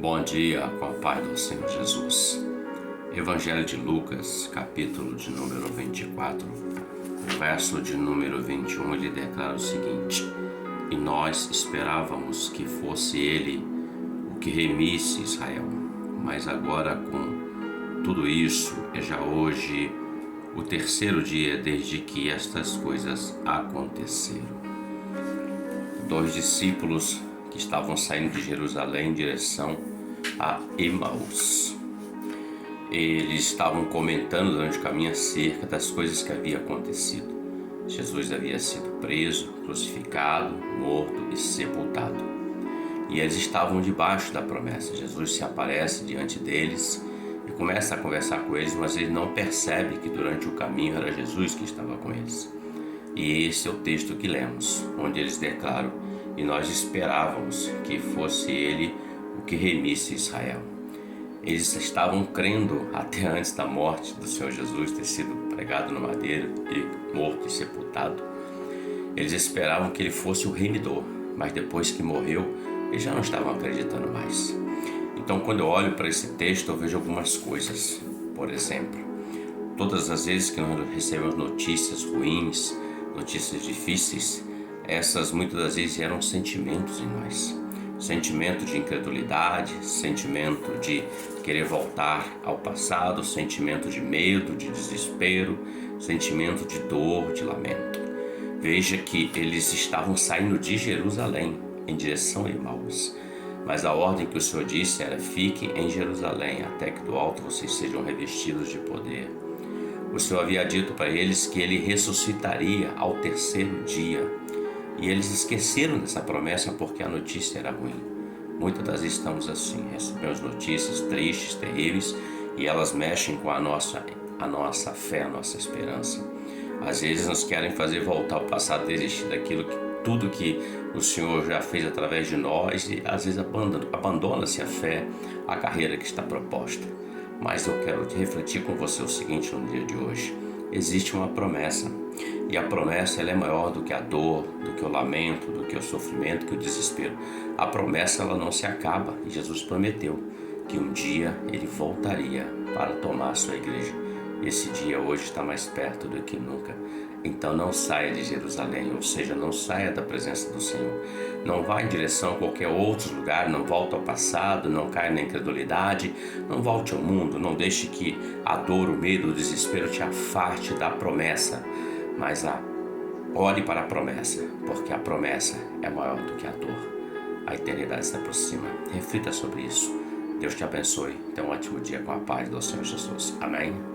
Bom dia, com a paz do Senhor Jesus. Evangelho de Lucas, capítulo de número 24, o verso de número 21, ele declara o seguinte: E nós esperávamos que fosse ele o que remisse Israel, mas agora com tudo isso é já hoje o terceiro dia desde que estas coisas aconteceram. Dois discípulos que estavam saindo de Jerusalém em direção a Emaús. Eles estavam comentando durante o caminho acerca das coisas que havia acontecido. Jesus havia sido preso, crucificado, morto e sepultado. E eles estavam debaixo da promessa. Jesus se aparece diante deles e começa a conversar com eles, mas eles não percebem que durante o caminho era Jesus que estava com eles. E esse é o texto que lemos, onde eles declaram: e nós esperávamos que fosse ele o que remisse Israel. Eles estavam crendo até antes da morte do Senhor Jesus ter sido pregado no madeiro e morto e sepultado. Eles esperavam que ele fosse o remidor, mas depois que morreu, eles já não estavam acreditando mais. Então, quando eu olho para esse texto, eu vejo algumas coisas. Por exemplo, todas as vezes que nós recebemos notícias ruins, notícias difíceis, essas muitas das vezes eram sentimentos em nós. Sentimento de incredulidade, sentimento de querer voltar ao passado, sentimento de medo, de desespero, sentimento de dor, de lamento. Veja que eles estavam saindo de Jerusalém em direção a Emaús, mas a ordem que o Senhor disse era: fiquem em Jerusalém até que do alto vocês sejam revestidos de poder. O Senhor havia dito para eles que ele ressuscitaria ao terceiro dia. E eles esqueceram dessa promessa porque a notícia era ruim. Muitas das vezes estamos assim, recebemos notícias tristes, terríveis, e elas mexem com a nossa fé, a nossa esperança. Às vezes nos querem fazer voltar ao passado, desistir daquilo tudo que o Senhor já fez através de nós, e às vezes abandona-se a fé, a carreira que está proposta. Mas eu quero refletir com você o seguinte no dia de hoje: existe uma promessa, e a promessa ela é maior do que a dor, do que o lamento, do que o sofrimento, do que o desespero. A promessa ela não se acaba, e Jesus prometeu que um dia ele voltaria para tomar a sua igreja. Esse dia hoje está mais perto do que nunca. Então não saia de Jerusalém, ou seja, não saia da presença do Senhor. Não vá em direção a qualquer outro lugar, não volte ao passado, não caia na incredulidade, não volte ao mundo, não deixe que a dor, o medo, o desespero te afaste da promessa. Mas olhe para a promessa, porque a promessa é maior do que a dor. A eternidade se aproxima. Reflita sobre isso. Deus te abençoe. Tenha um ótimo dia com a paz do Senhor Jesus. Amém.